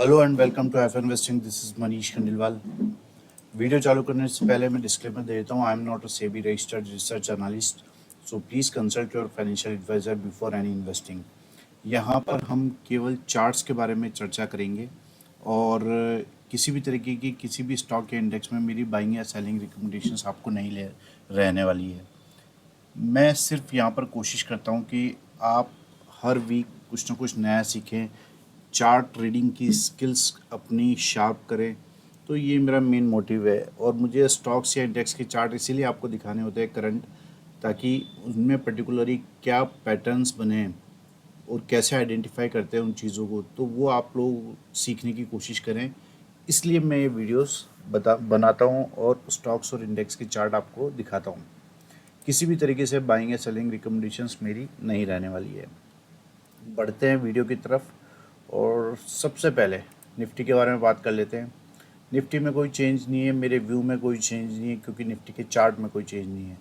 Hello and welcome to F investing. This is Manish Khandelwal. Video चालू करने से पहले मैं डिस्क्लेमर दे देता हूँ। I am not a SEBI registered research analyst, so please consult your financial advisor before any investing. यहाँ पर हम केवल चार्ट्स के बारे में चर्चा करेंगे और किसी भी तरीके की किसी भी स्टॉक या इंडेक्स में मेरी बाइंग या सेलिंग रिकमेंडेशंस आपको नहीं ले रहने वाली है। मैं सिर्फ यहाँ पर कोशिश करता हूँ कि आप हर वीक कुछ ना कुछ नया सीखें, चार्ट ट्रेडिंग की स्किल्स अपनी शार्प करें। तो ये मेरा मेन मोटिव है और मुझे स्टॉक्स या इंडेक्स के चार्ट इसीलिए आपको दिखाने होते हैं करंट, ताकि उनमें पर्टिकुलरली क्या पैटर्न्स बने हैं और कैसे आइडेंटिफाई करते हैं उन चीज़ों को, तो वो आप लोग सीखने की कोशिश करें। इसलिए मैं ये वीडियोस बनाता हूँ और स्टॉक्स और इंडेक्स के चार्ट आपको दिखाता हूँ। किसी भी तरीके से बाइंग या सेलिंग रिकमेंडेशंस मेरी नहीं रहने वाली है। बढ़ते हैं वीडियो की तरफ और सबसे पहले निफ्टी के बारे में बात कर लेते हैं। निफ्टी में कोई चेंज नहीं है, मेरे व्यू में कोई चेंज नहीं है, क्योंकि निफ्टी के चार्ट में कोई चेंज नहीं है।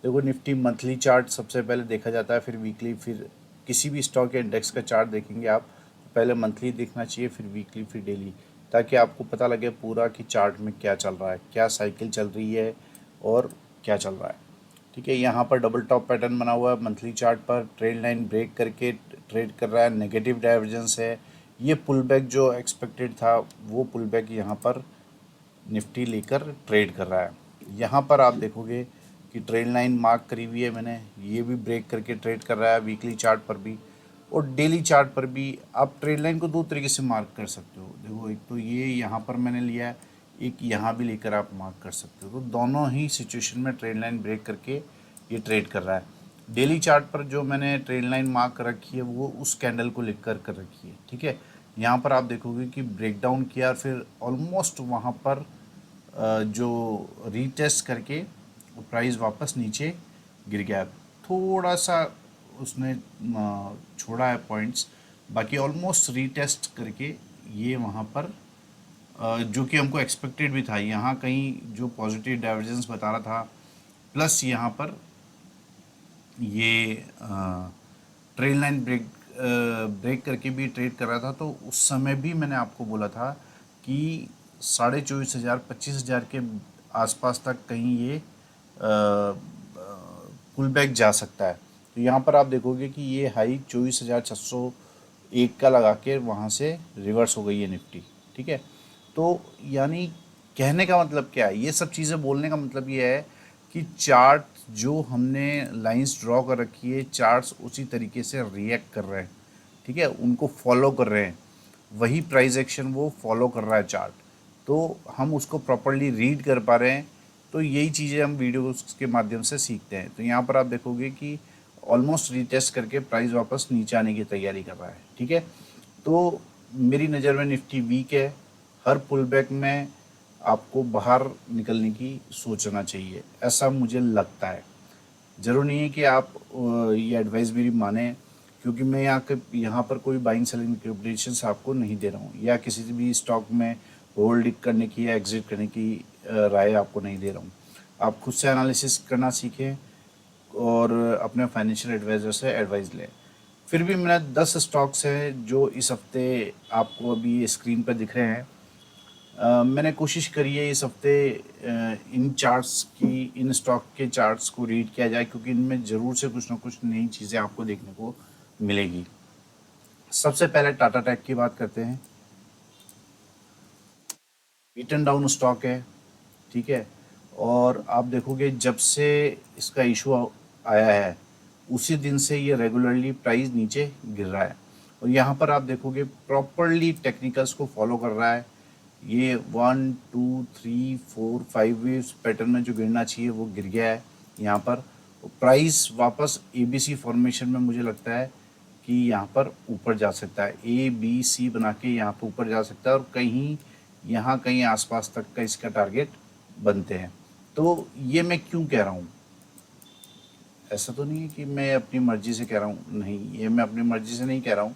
देखो, निफ्टी मंथली चार्ट सबसे पहले देखा जाता है, फिर वीकली, फिर किसी भी स्टॉक या इंडेक्स का चार्ट देखेंगे आप, पहले मंथली देखना चाहिए, फिर वीकली, फिर डेली, ताकि आपको पता लगे पूरा कि चार्ट में क्या चल रहा है, क्या साइकिल चल रही है और क्या चल रहा है। ठीक है, यहाँ पर डबल टॉप पैटर्न बना हुआ है मंथली चार्ट पर, ट्रेड लाइन ब्रेक करके ट्रेड कर रहा है, नेगेटिव डाइवर्जेंस है। ये पुल बैक जो एक्सपेक्टेड था वो पुल बैक यहाँ पर निफ्टी लेकर ट्रेड कर रहा है। यहाँ पर आप देखोगे कि ट्रेड लाइन मार्क करी हुई है मैंने, ये भी ब्रेक करके ट्रेड कर रहा है वीकली चार्ट पर भी और डेली चार्ट पर भी। आप ट्रेड लाइन को दो तरीके से मार्क कर सकते हो। देखो, एक तो ये यहाँ पर मैंने लिया है, एक यहाँ भी लेकर आप मार्क कर सकते हो। तो दोनों ही सिचुएशन में ट्रेड लाइन ब्रेक करके ये ट्रेड कर रहा है। डेली चार्ट पर जो मैंने ट्रेड लाइन मार्क कर रखी है वो उस कैंडल को लिख कर रखी है। ठीक है, यहाँ पर आप देखोगे कि ब्रेकडाउन किया, फिर ऑलमोस्ट वहाँ पर जो रीटेस्ट करके प्राइस वापस नीचे गिर गया। थोड़ा सा उसने छोड़ा है पॉइंट्स, बाकी ऑलमोस्ट रीटेस्ट करके ये वहाँ पर जो कि हमको एक्सपेक्टेड भी था, यहाँ कहीं जो पॉजिटिव डाइवर्जेंस बता रहा था, प्लस यहाँ पर ये ट्रेल लाइन ब्रेक करके भी ट्रेड कर रहा था। तो उस समय भी मैंने आपको बोला था कि 24,500 25,000 के आसपास तक कहीं ये पुल बैक जा सकता है। तो यहाँ पर आप देखोगे कि ये हाई 24,601 का लगा के वहाँ से रिवर्स हो गई है निफ्टी। ठीक है, तो यानी कहने का मतलब क्या है, ये सब चीज़ें बोलने का मतलब ये है कि चार्ट जो हमने लाइंस ड्रॉ कर रखी है, चार्ट्स उसी तरीके से रिएक्ट कर रहे हैं। ठीक है, उनको फॉलो कर रहे हैं, वही प्राइस एक्शन वो फॉलो कर रहा है चार्ट। तो हम उसको प्रॉपरली रीड कर पा रहे हैं। तो यही चीज़ें हम वीडियो के माध्यम से सीखते हैं। तो यहाँ पर आप देखोगे कि ऑलमोस्ट रीटेस्ट करके प्राइस वापस नीचे आने की तैयारी कर रहा है। ठीक है, तो मेरी नज़र में निफ्टी वीक है। हर पुल बैक में आपको बाहर निकलने की सोचना चाहिए, ऐसा मुझे लगता है। ज़रूर नहीं है कि आप ये एडवाइस मेरी माने, क्योंकि मैं यहाँ पर कोई बाइंग सेलिंग रिकमेंडेशंस आपको नहीं दे रहा हूँ, या किसी भी स्टॉक में होल्ड करने की या एग्जिट करने की राय आपको नहीं दे रहा हूँ। आप खुद से एनालिसिस करना सीखें और अपने फाइनेंशियल एडवाइज़र से एडवाइस लें। फिर भी मेरा 10 स्टॉक्स हैं जो इस हफ्ते आपको अभी स्क्रीन पर दिख रहे हैं। मैंने कोशिश करी है इस हफ्ते इन चार्ट्स की, इन स्टॉक के चार्ट्स को रीड किया जाए, क्योंकि इनमें ज़रूर से कुछ ना कुछ नई चीज़ें आपको देखने को मिलेगी। सबसे पहले टाटा टेक की बात करते हैं। बीटन डाउन स्टॉक है। ठीक है, और आप देखोगे जब से इसका इशू आया है उसी दिन से ये रेगुलरली प्राइस नीचे गिर रहा है। और यहाँ पर आप देखोगे प्रॉपरली टेक्निकल्स को फॉलो कर रहा है। ये 1 2 3 4 5 वेव्स पैटर्न में जो गिरना चाहिए वो गिर गया है यहाँ पर। प्राइस वापस ABC फॉर्मेशन में मुझे लगता है कि यहाँ पर ऊपर जा सकता है, ABC बना के यहाँ पर ऊपर जा सकता है, और कहीं यहाँ कहीं आसपास तक का इसका टारगेट बनते हैं। तो ये मैं क्यों कह रहा हूँ, ऐसा तो नहीं है कि मैं अपनी मर्जी से कह रहा हूँ, नहीं, ये मैं अपनी मर्जी से नहीं कह रहा हूँ।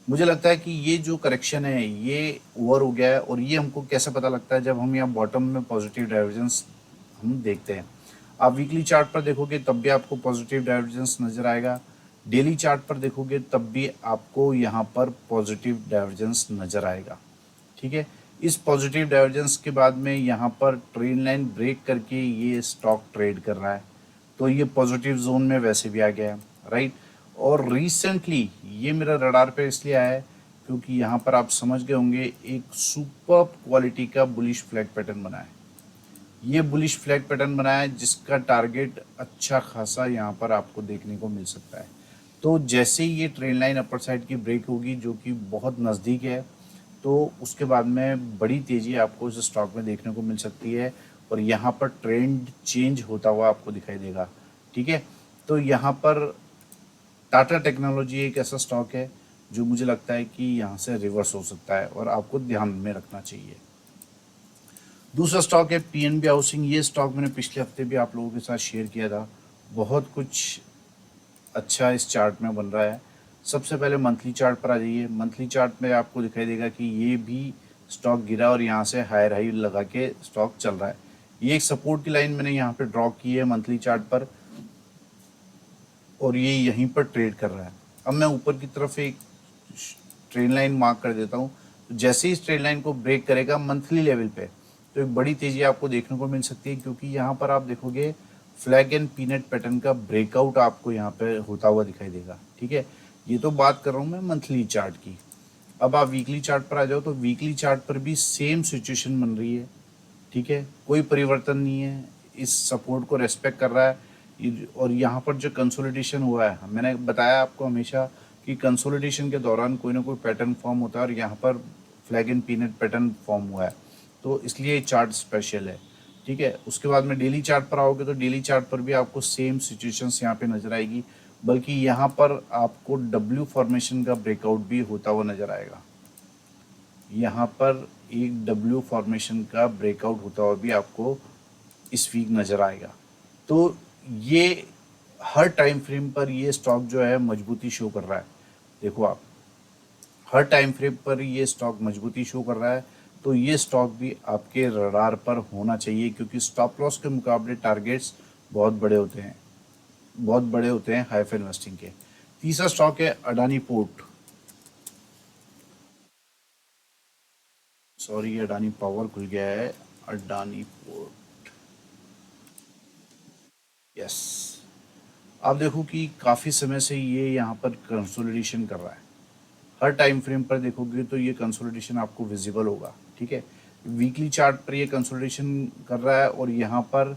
मुझे लगता है कि ये जो करेक्शन है ये ओवर हो गया है। और ये हमको कैसे पता लगता है, जब हम यहाँ बॉटम में पॉजिटिव डाइवर्जेंस हम देखते हैं। आप वीकली चार्ट पर देखोगे तब भी आपको पॉजिटिव डाइवर्जेंस नज़र आएगा, डेली चार्ट पर देखोगे तब भी आपको यहाँ पर पॉजिटिव डाइवर्जेंस नज़र आएगा। ठीक है। इस पॉजिटिव डाइवर्जेंस के बाद में यहाँ पर ट्रेंड लाइन ब्रेक करके ये स्टॉक ट्रेड कर रहा है, तो ये पॉजिटिव जोन में वैसे भी आ गया है, राइट। और रिसेंटली ये मेरा रडार पे इसलिए आया है क्योंकि यहाँ पर आप समझ गए होंगे एक सुपर क्वालिटी का बुलिश फ्लैग पैटर्न बना है। ये बुलिश फ्लैग पैटर्न बनाया है जिसका टारगेट अच्छा खासा यहाँ पर आपको देखने को मिल सकता है। तो जैसे ही ये ट्रेंड लाइन अपर साइड की ब्रेक होगी जो कि बहुत नज़दीक है, तो उसके बाद में बड़ी तेज़ी आपको इस स्टॉक में देखने को मिल सकती है और यहाँ पर ट्रेंड चेंज होता हुआ आपको दिखाई देगा, ठीक है। तो यहाँ पर टाटा टेक्नोलॉजी एक ऐसा स्टॉक है जो मुझे लगता है कि यहाँ से रिवर्स हो सकता है और आपको ध्यान में रखना चाहिए। दूसरा स्टॉक है पीएनबी हाउसिंग। ये स्टॉक मैंने पिछले हफ्ते भी आप लोगों के साथ शेयर किया था। बहुत कुछ अच्छा इस चार्ट में बन रहा है। सबसे पहले मंथली चार्ट पर आ जाइए। मंथली चार्ट में आपको दिखाई देगा कि ये भी स्टॉक गिरा और यहाँ से हायर हाई लगा के स्टॉक चल रहा है। ये एक सपोर्ट की लाइन मैंने यहाँ पे ड्रॉ की है मंथली चार्ट पर और ये यहीं पर ट्रेड कर रहा है। अब मैं ऊपर की तरफ एक ट्रेंड लाइन मार्क कर देता हूँ। तो जैसे ही इस ट्रेंड लाइन को ब्रेक करेगा मंथली लेवल पे, तो एक बड़ी तेज़ी आपको देखने को मिल सकती है क्योंकि यहाँ पर आप देखोगे फ्लैग एंड पीनट पैटर्न का ब्रेकआउट आपको यहाँ पे होता हुआ दिखाई देगा, ठीक है। ये तो बात कर रहा हूँ मैं मंथली चार्ट की। अब आप वीकली चार्ट पर आ जाओ तो वीकली चार्ट पर भी सेम सिचुएशन बन रही है, ठीक है। कोई परिवर्तन नहीं है, इस सपोर्ट को रेस्पेक्ट कर रहा है। और यहाँ पर जो कंसोलिडेशन हुआ है, मैंने बताया आपको हमेशा कि कंसोलिडेशन के दौरान कोई ना कोई पैटर्न फॉर्म होता है और यहाँ पर flag and peanut pattern form हुआ है, तो इसलिए चार्ट स्पेशल है, ठीक है। उसके बाद में डेली चार्ट पर आओगे तो डेली चार्ट पर भी आपको सेम सिचुएशंस यहाँ पे नजर आएगी, बल्कि यहाँ पर आपको डब्ल्यू फॉर्मेशन का ब्रेकआउट भी होता हुआ नजर आएगा। यहाँ पर एक डब्ल्यू फॉर्मेशन का ब्रेकआउट होता हुआ भी आपको इस वीक नजर आएगा। तो ये हर टाइम फ्रेम पर ये स्टॉक जो है मजबूती शो कर रहा है। देखो आप, हर टाइम फ्रेम पर ये स्टॉक मजबूती शो कर रहा है, तो ये स्टॉक भी आपके रडार पर होना चाहिए क्योंकि स्टॉप लॉस के मुकाबले टारगेट्स बहुत बड़े होते हैं, बहुत बड़े होते हैं हाइफ इन्वेस्टिंग के। तीसरा स्टॉक है Adani port, sorry Adani power खुल गया है, अडानी पोर्ट, यस। आप देखो कि काफ़ी समय से ये यहाँ पर कंसोलिडेशन कर रहा है। हर टाइम फ्रेम पर देखोगे तो ये कंसोलिडेशन आपको विजिबल होगा, ठीक है। वीकली चार्ट पर ये कंसोलिडेशन कर रहा है और यहाँ पर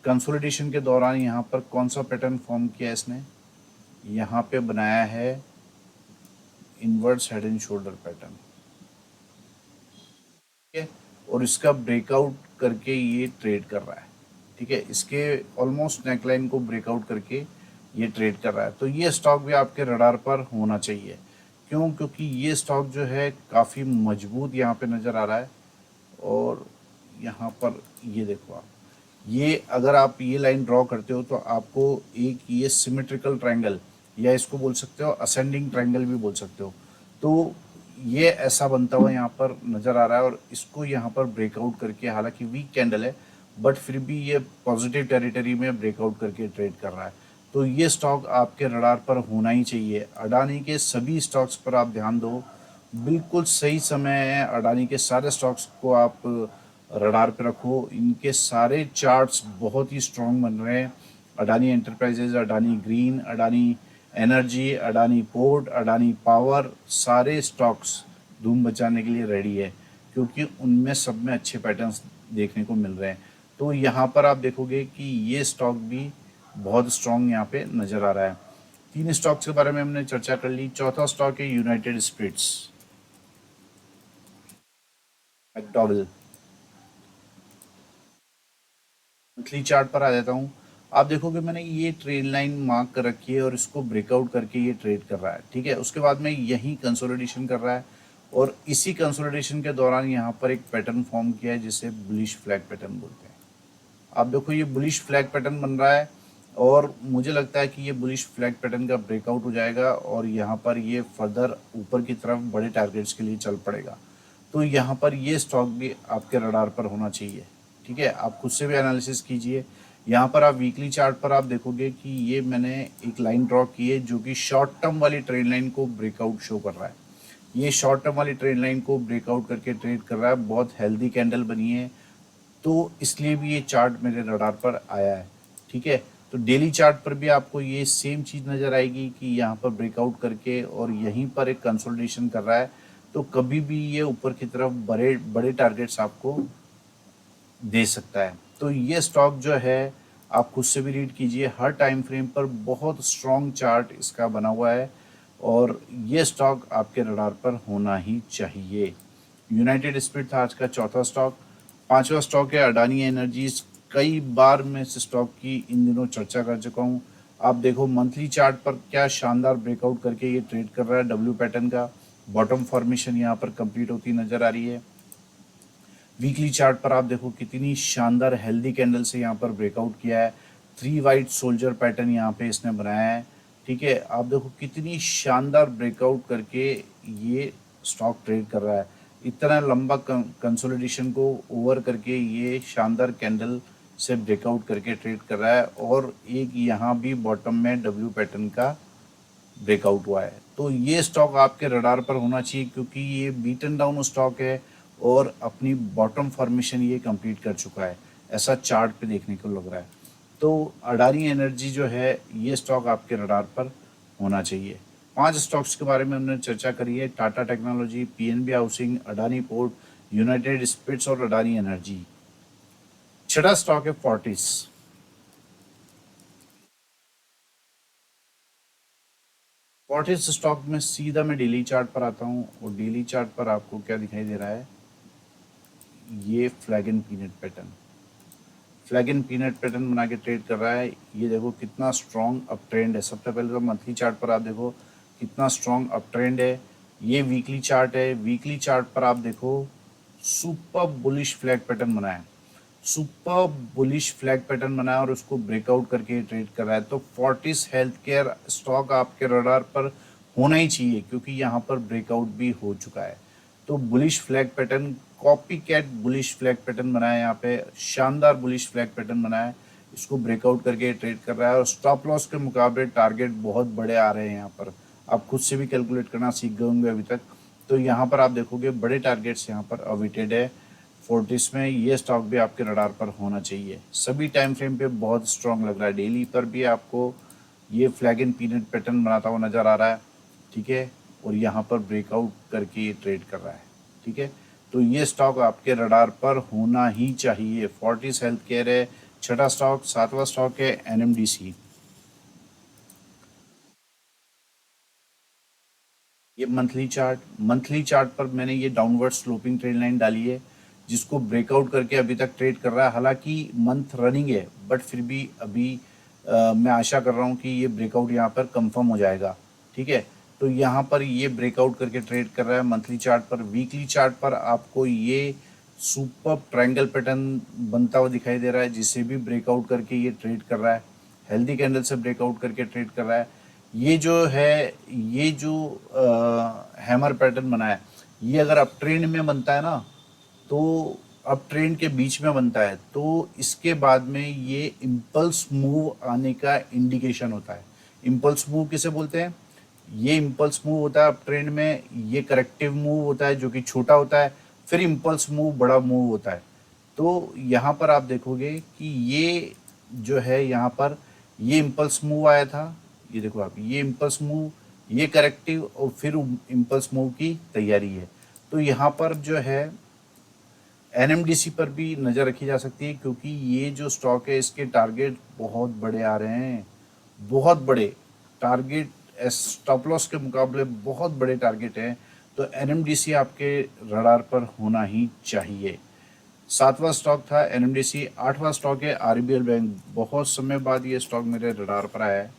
कंसोलिडेशन के दौरान यहाँ पर कौन सा पैटर्न फॉर्म किया है इसने, यहाँ पे बनाया है inverse head and shoulder pattern, ठीक है। और इसका ब्रेकआउट करके ये ट्रेड कर रहा है, ठीक है। इसके ऑलमोस्ट नेकलाइन को ब्रेकआउट करके ये ट्रेड कर रहा है, तो ये स्टॉक भी आपके रडार पर होना चाहिए। क्यों? क्योंकि ये स्टॉक जो है काफ़ी मजबूत यहाँ पे नज़र आ रहा है। और यहाँ पर ये देखो आप, ये अगर आप ये लाइन ड्रॉ करते हो तो आपको एक ये सिमेट्रिकल ट्रायंगल या इसको बोल सकते हो असेंडिंग ट्रायंगल भी बोल सकते हो, तो ये ऐसा बनता हुआ यहाँ पर नज़र आ रहा है। और इसको यहाँ पर ब्रेकआउट करके, हालांकि वीक कैंडल है बट फिर भी ये पॉजिटिव टेरिटरी में ब्रेकआउट करके ट्रेड कर रहा है, तो ये स्टॉक आपके रडार पर होना ही चाहिए। अडानी के सभी स्टॉक्स पर आप ध्यान दो, बिल्कुल सही समय है। अडानी के सारे स्टॉक्स को आप रडार पे रखो, इनके सारे चार्ट्स बहुत ही स्ट्रॉन्ग बन रहे हैं। Adani enterprises, Adani green, Adani energy, Adani port, Adani power, सारे स्टॉक्स धूम मचाने के लिए रेडी है क्योंकि उनमें सब में अच्छे पैटर्न्स देखने को मिल रहे हैं। तो यहाँ पर आप देखोगे कि ये स्टॉक भी बहुत स्ट्रॉन्ग यहाँ पे नज़र आ रहा है। तीन स्टॉक्स के बारे में हमने चर्चा कर ली। चौथा स्टॉक है United Spirits, McDowell. Monthly chart पर आ जाता हूँ। आप देखोगे मैंने ये ट्रेड लाइन मार्क कर रखी है और इसको ब्रेकआउट करके ये ट्रेड कर रहा है, ठीक है। उसके बाद में यही कंसोलिडेशन कर रहा है और इसी कंसोलिडेशन के दौरान यहाँ पर एक पैटर्न फॉर्म किया है जिसे बुलिश फ्लैग पैटर्न बोलते हैं। आप देखो ये बुलिश फ्लैग पैटर्न बन रहा है और मुझे लगता है कि ये बुलिश फ्लैग पैटर्न का ब्रेकआउट हो जाएगा और यहाँ पर ये फर्दर ऊपर की तरफ बड़े टारगेट्स के लिए चल पड़ेगा। तो यहाँ पर ये स्टॉक भी आपके रडार पर होना चाहिए, ठीक है। आप खुद से भी एनालिसिस कीजिए। यहाँ पर आप वीकली चार्ट पर आप देखोगे कि ये मैंने एक लाइन ड्रॉ की है जो कि शॉर्ट टर्म वाली ट्रेंड लाइन को ब्रेकआउट शो कर रहा है। ये शॉर्ट टर्म वाली ट्रेंड लाइन को ब्रेकआउट करके ट्रेड कर रहा है, बहुत हेल्दी कैंडल बनी है, तो इसलिए भी ये चार्ट मेरे रडार पर आया है। ठीक है, तो डेली चार्ट पर भी आपको ये सेम चीज़ नज़र आएगी कि यहाँ पर ब्रेकआउट करके और यहीं पर एक कंसोलिडेशन कर रहा है, तो कभी भी ये ऊपर की तरफ बड़े बड़े टारगेट्स आपको दे सकता है। तो ये स्टॉक जो है आप खुद से भी रीड कीजिए, हर टाइम फ्रेम पर बहुत स्ट्रॉन्ग चार्ट इसका बना हुआ है और ये स्टॉक आपके रडार पर होना ही चाहिए। यूनाइटेड स्पिरिट था आज का चौथा स्टॉक। पांचवा स्टॉक है अडानी एनर्जीज। कई बार मैं इस स्टॉक की इन दिनों चर्चा कर चुका हूँ। आप देखो मंथली चार्ट पर क्या शानदार ब्रेकआउट करके ये ट्रेड कर रहा है, डब्ल्यू पैटर्न का बॉटम फॉर्मेशन यहाँ पर कंप्लीट होती नजर आ रही है। वीकली चार्ट पर आप देखो कितनी शानदार हेल्दी कैंडल से यहाँ पर ब्रेकआउट किया है। 3 वाइट सोल्जर पैटर्न यहाँ पे इसने बनाया है। ठीक है, आप देखो कितनी शानदार ब्रेकआउट करके ये स्टॉक ट्रेड कर रहा है। इतना लंबा कंसोलिडेशन को ओवर करके ये शानदार कैंडल से ब्रेकआउट करके ट्रेड कर रहा है और एक यहाँ भी बॉटम में डब्ल्यू पैटर्न का ब्रेकआउट हुआ है। तो ये स्टॉक आपके रडार पर होना चाहिए क्योंकि ये बीटन डाउन स्टॉक है और अपनी बॉटम फॉर्मेशन ये कंप्लीट कर चुका है, ऐसा चार्ट पे देखने को लग रहा है। तो अडानी एनर्जी जो है ये स्टॉक आपके रडार पर होना चाहिए। 5 स्टॉक्स के बारे में हमने चर्चा करी है, Tata technology, PNB housing, Adani port, United Spirits और अडानी एनर्जी। छठा स्टॉक है फोर्टिस। फोर्टिस स्टॉक में सीधा मैं डेली चार्ट पर आता हूँ और डेली चार्ट पर आपको क्या दिखाई दे रहा है, ये flag and peanut pattern, flag and peanut pattern बना के ट्रेड कर रहा है। ये देखो कितना स्ट्रॉन्ग अप ट्रेंड है। सबसे पहले तो मंथली चार्ट पर आप देखो कितना स्ट्रॉन्ग अप ट्रेंड है। ये वीकली चार्ट है, वीकली चार्ट पर आप देखो सुपर बुलिश फ्लैग पैटर्न बना है, सुपर बुलिश फ्लैग पैटर्न बनाया और उसको ब्रेकआउट करके ट्रेड कर रहा है। तो फोर्टिस हेल्थ केयर स्टॉक आपके रडार पर होना ही चाहिए क्योंकि यहाँ पर ब्रेकआउट भी हो चुका है। तो bullish flag pattern, copycat bullish flag pattern बनाया, यहाँ पे शानदार बुलिश फ्लैग पैटर्न बनाया, इसको ब्रेकआउट करके ट्रेड कर रहा है और स्टॉप लॉस के मुकाबले टारगेट बहुत बड़े आ रहे हैं। यहाँ पर आप खुद से भी कैलकुलेट करना सीख गए होंगे अभी तक। तो यहाँ पर आप देखोगे बड़े टारगेट्स यहाँ पर अवेटेड है फोर्टिस में। ये स्टॉक भी आपके रडार पर होना चाहिए। सभी टाइम फ्रेम पे बहुत स्ट्रांग लग रहा है, डेली पर भी आपको ये फ्लैग एंड पीनट पैटर्न बनाता हुआ नजर आ रहा है। ठीक है, और यहाँ पर ब्रेकआउट करके ये ट्रेड कर रहा है। ठीक है, तो ये स्टॉक आपके रडार पर होना ही चाहिए। फोर्टिस हेल्थ केयर है छठा स्टॉक। सातवां स्टॉक है एनएमडीसी। ये मंथली चार्ट पर मैंने ये डाउनवर्ड स्लोपिंग ट्रेंड लाइन डाली है जिसको ब्रेकआउट करके अभी तक ट्रेड कर रहा है। हालांकि मंथ रनिंग है बट फिर भी अभी मैं आशा कर रहा हूँ कि ये ब्रेकआउट यहाँ पर कंफर्म हो जाएगा। ठीक है, तो यहाँ पर ये ब्रेकआउट करके ट्रेड कर रहा है मंथली चार्ट पर। वीकली चार्ट पर आपको ये सुपर ट्रायंगल पैटर्न बनता हुआ दिखाई दे रहा है जिसे भी ब्रेकआउट करके ये ट्रेड कर रहा है, हेल्दी कैंडल से ब्रेकआउट करके ट्रेड कर रहा है। ये जो है, ये जो हैमर पैटर्न बना है, ये अगर अप ट्रेंड में बनता है ना, तो अप ट्रेंड के बीच में बनता है तो इसके बाद में ये इम्पल्स मूव आने का इंडिकेशन होता है। इम्पल्स मूव किसे बोलते हैं? ये इम्पल्स मूव होता है अप ट्रेंड में, ये करेक्टिव मूव होता है जो कि छोटा होता है, फिर इम्पल्स मूव बड़ा मूव होता है। तो यहाँ पर आप देखोगे कि ये जो है यहाँ पर ये इम्पल्स मूव आया था, ये देखो आप, ये इम्पल्स मूव, ये करेक्टिव और फिर इम्पल्स मूव की तैयारी है। तो यहाँ पर जो है एनएमडीसी पर भी नज़र रखी जा सकती है क्योंकि ये जो स्टॉक है इसके टारगेट बहुत बड़े आ रहे हैं, बहुत बड़े टारगेट, स्टॉप लॉस के मुकाबले बहुत बड़े टारगेट हैं। तो एनएमडीसी आपके रडार पर होना ही चाहिए। सातवां स्टॉक था एनएमडीसी। आठवां स्टॉक है आरबीएल बैंक। बहुत समय बाद ये स्टॉक मेरे रडार पर आया है।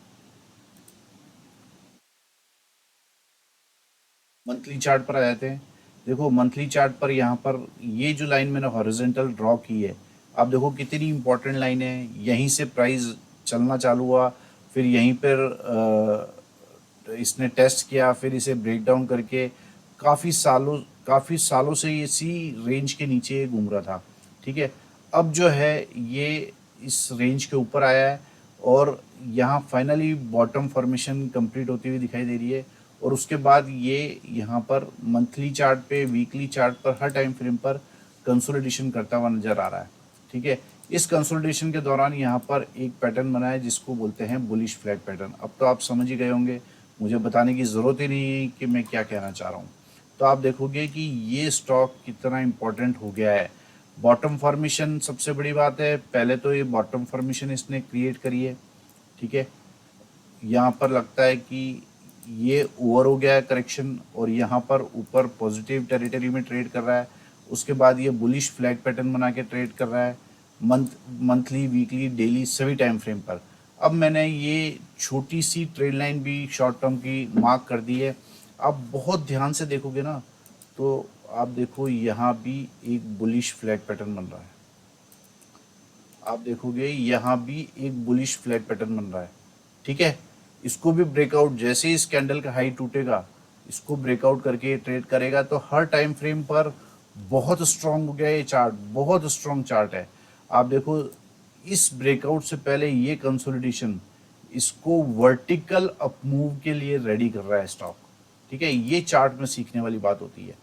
मंथली चार्ट पर आ जाते हैं। देखो मंथली चार्ट पर यहाँ पर ये जो लाइन मैंने हॉरिजॉन्टल ड्रॉ की है, आप देखो कितनी इंपॉर्टेंट लाइन है। यहीं से प्राइस चलना चालू हुआ, फिर यहीं पर इसने टेस्ट किया, फिर इसे ब्रेक डाउन करके काफ़ी सालों से ये इसी रेंज के नीचे घूम रहा था। ठीक है, अब जो है ये इस रेंज के ऊपर आया है और यहाँ फाइनली बॉटम फॉर्मेशन कंप्लीट होती हुई दिखाई दे रही है और उसके बाद ये यहाँ पर मंथली चार्ट पे, वीकली चार्ट पर, हर टाइम फ्रेम पर कंसोलिडेशन करता हुआ नजर आ रहा है। ठीक है, इस कंसोलिडेशन के दौरान यहाँ पर एक पैटर्न बना है जिसको बोलते हैं बुलिश फ्लैग पैटर्न। अब तो आप समझ ही गए होंगे, मुझे बताने की ज़रूरत ही नहीं है कि मैं क्या कहना चाह रहा हूँ। तो आप देखोगे कि ये स्टॉक कितना इम्पोर्टेंट हो गया है। बॉटम फॉर्मेशन सबसे बड़ी बात है, पहले तो ये बॉटम फॉर्मेशन इसने क्रिएट करी है। ठीक है, यहाँ पर लगता है कि ये ओवर हो गया है करेक्शन, और यहाँ पर ऊपर पॉजिटिव टेरिटरी में ट्रेड कर रहा है। उसके बाद ये बुलिश फ्लैग पैटर्न बना के ट्रेड कर रहा है मंथली, वीकली, डेली, सभी टाइम फ्रेम पर। अब मैंने ये छोटी सी ट्रेड लाइन भी शॉर्ट टर्म की मार्क कर दी है। आप बहुत ध्यान से देखोगे ना, तो आप देखो यहाँ भी एक बुलिश फ्लैग पैटर्न बन रहा है। आप देखोगे यहाँ भी एक बुलिश फ्लैग पैटर्न बन रहा है। ठीक है, इसको भी ब्रेकआउट, जैसे ही इस कैंडल का हाई टूटेगा, इसको ब्रेकआउट करके ट्रेड करेगा तो हर टाइम फ्रेम पर बहुत स्ट्रांग हो गया ये चार्ट, बहुत स्ट्रांग चार्ट है। आप देखो, इस ब्रेकआउट से पहले ये कंसोलिडेशन इसको वर्टिकल अप मूव के लिए रेडी कर रहा है स्टॉक। ठीक है, ये चार्ट में सीखने वाली बात होती है।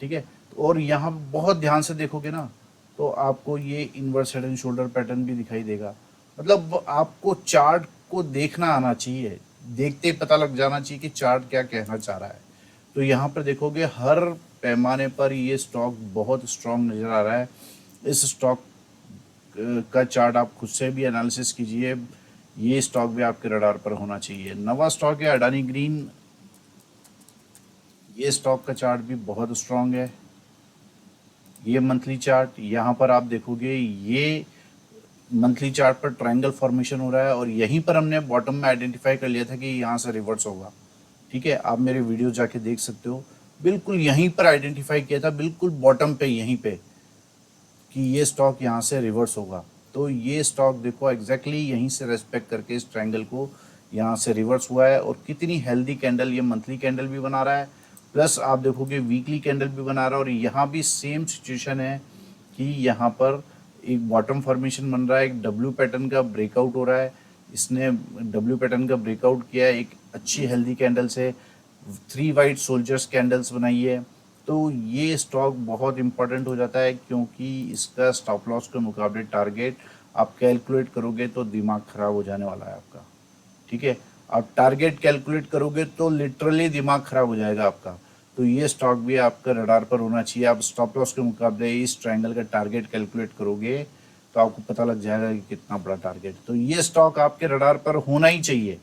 ठीक है, और यहाँ बहुत ध्यान से देखोगे ना, तो आपको ये inverse head and shoulder pattern भी दिखाई देगा। मतलब आपको चार्ट को देखना आना चाहिए, देखते ही पता लग जाना चाहिए कि चार्ट क्या कहना चाह रहा है। तो यहाँ पर देखोगे हर पैमाने पर ये स्टॉक बहुत स्ट्रांग नजर आ रहा है। इस स्टॉक का चार्ट आप खुद से भी एनालिसिस कीजिए, ये स्टॉक भी आपके रडार पर होना चाहिए। नवा स्टॉक है अडानी ग्रीन, ये स्टॉक का चार्ट भी बहुत स्ट्रांग है। ये मंथली चार्ट, यहाँ पर आप देखोगे ये मंथली चार्ट पर ट्रायंगल फॉर्मेशन हो रहा है, और यहीं पर हमने बॉटम में आइडेंटिफाई कर लिया था कि यहाँ से रिवर्स होगा। ठीक है, आप मेरे वीडियो जाके देख सकते हो, बिल्कुल यहीं पर आइडेंटिफाई किया था, बिल्कुल बॉटम पे यहीं पे, कि ये स्टॉक यहाँ से रिवर्स होगा। तो ये स्टॉक देखो एग्जैक्टली यहीं से रेस्पेक्ट करके इस ट्रायंगल को यहाँ से रिवर्स हुआ है, और कितनी हेल्दी कैंडल, ये मंथली कैंडल भी बना रहा है, प्लस आप देखोगे वीकली कैंडल भी बना रहा है। और यहाँ भी सेम सिचुएशन है कि यहाँ पर एक बॉटम फॉर्मेशन बन रहा है, एक डब्ल्यू पैटर्न का ब्रेकआउट हो रहा है। इसने डब्ल्यू पैटर्न का ब्रेकआउट किया है एक अच्छी हेल्दी कैंडल से, 3 वाइट सोल्जर्स कैंडल्स बनाई है। तो ये स्टॉक बहुत इंपॉर्टेंट हो जाता है, क्योंकि इसका स्टॉप लॉस के मुकाबले टारगेट आप कैलकुलेट करोगे तो दिमाग खराब हो जाने वाला है आपका। ठीक है, आप टारगेट कैलकुलेट करोगे तो लिटरली दिमाग खराब हो जाएगा आपका। तो ये स्टॉक भी आपका रडार पर होना चाहिए। आप स्टॉप लॉस के मुकाबले इस ट्रायंगल का टारगेट कैलकुलेट करोगे तो आपको पता लग जाएगा कि कितना बड़ा टारगेट। तो ये स्टॉक आपके रडार पर होना ही चाहिए।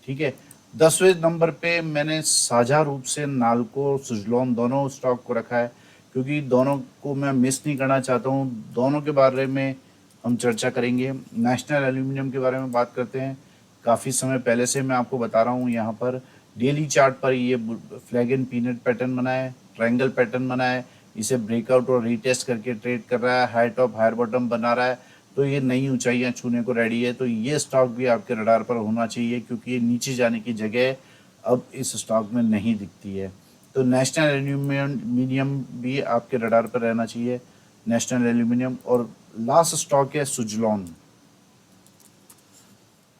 ठीक है, 10वें नंबर पे मैंने साझा रूप से नाल्को, सुजलॉन दोनों स्टॉक को रखा है, क्योंकि दोनों को मैं मिस नहीं करना चाहता हूँ। दोनों के बारे में हम चर्चा करेंगे। नेशनल एल्यूमिनियम के बारे में बात करते हैं। काफ़ी समय पहले से मैं आपको बता रहा हूँ, यहाँ पर डेली चार्ट पर ये फ्लैग एंड पीनट पैटर्न बना है, ट्रायंगल पैटर्न बना है, इसे ब्रेकआउट और रीटेस्ट करके ट्रेड कर रहा है, हाई टॉप हायर बॉटम बना रहा है। तो ये नई ऊंचाइयां छूने को रेडी है। तो ये स्टॉक भी आपके रडार पर होना चाहिए, क्योंकि ये नीचे जाने की जगह अब इस स्टॉक में नहीं दिखती है। तो नेशनल एल्यूमिनियम भी आपके रडार पर रहना चाहिए, नेशनल एल्यूमिनियम। और लास्ट स्टॉक है सुजलॉन।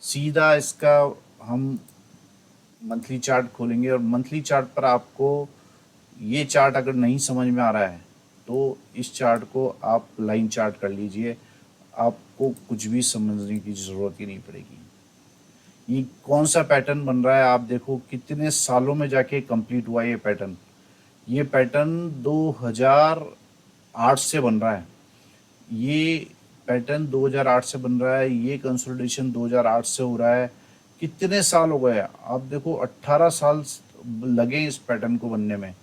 सीधा इसका हम मंथली चार्ट खोलेंगे, और मंथली चार्ट पर आपको ये चार्ट अगर नहीं समझ में आ रहा है तो इस चार्ट को आप लाइन चार्ट कर लीजिए, आपको कुछ भी समझने की ज़रूरत ही नहीं पड़ेगी। ये कौन सा पैटर्न बन रहा है, आप देखो कितने सालों में जाके कंप्लीट हुआ ये पैटर्न। ये पैटर्न 2008 से बन रहा है, ये पैटर्न 2008 से बन रहा है, ये कंसोलिडेशन 2008 से हो रहा है। कितने साल हो गए, आप देखो 18 साल लगे इस पैटर्न को बनने में।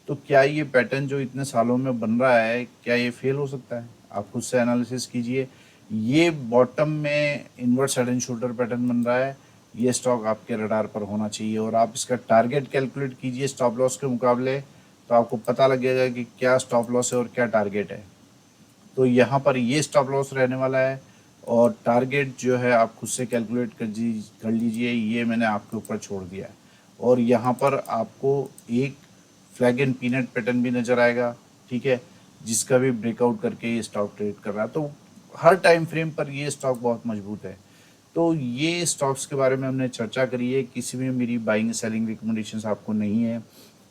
तो क्या ये पैटर्न जो इतने सालों में बन रहा है, क्या ये फेल हो सकता है? आप खुद से एनालिसिस कीजिए। ये बॉटम में inverse head and shoulder pattern बन रहा है, ये स्टॉक आपके रडार पर होना चाहिए। और आप इसका टारगेट कैलकुलेट कीजिए स्टॉप लॉस के मुकाबले, तो आपको पता लगेगा कि क्या स्टॉप लॉस है और क्या टारगेट है। तो यहाँ पर ये स्टॉप लॉस रहने वाला है, और टारगेट जो है आप खुद से कैलकुलेट कर लीजिए, ये मैंने आपके ऊपर छोड़ दिया है। और यहाँ पर आपको एक फ्लैग एंड पीनट पैटर्न भी नज़र आएगा। ठीक है, जिसका भी ब्रेकआउट करके ये स्टॉक ट्रेड कर रहा है। तो हर टाइम फ्रेम पर ये स्टॉक बहुत मजबूत है। तो ये स्टॉक्स के बारे में हमने चर्चा करी है। किसी में मेरी बाइंग सेलिंग रिकमेंडेशंस आपको नहीं है।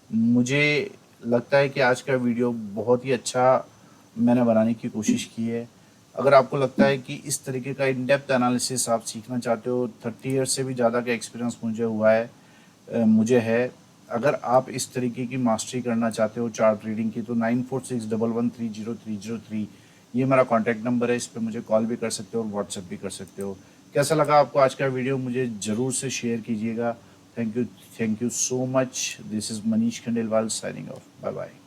मुझे लगता है कि आज का वीडियो बहुत ही अच्छा मैंने बनाने की कोशिश की है। अगर आपको लगता है कि इस तरीके का इन डेप्थ एनालिसिस आप सीखना चाहते हो, 30 ईयर्स से भी ज़्यादा का एक्सपीरियंस मुझे हुआ है, मुझे है। अगर आप इस तरीके की मास्टरी करना चाहते हो चार्ट रीडिंग की, तो 9461130303 ये मेरा कॉन्टैक्ट नंबर है। इस पर मुझे कॉल भी कर सकते हो और व्हाट्सएप भी कर सकते हो। कैसा लगा आपको आज का वीडियो, मुझे ज़रूर से शेयर कीजिएगा। Thank you so much. This is Manish Khandelwal signing off. Bye bye.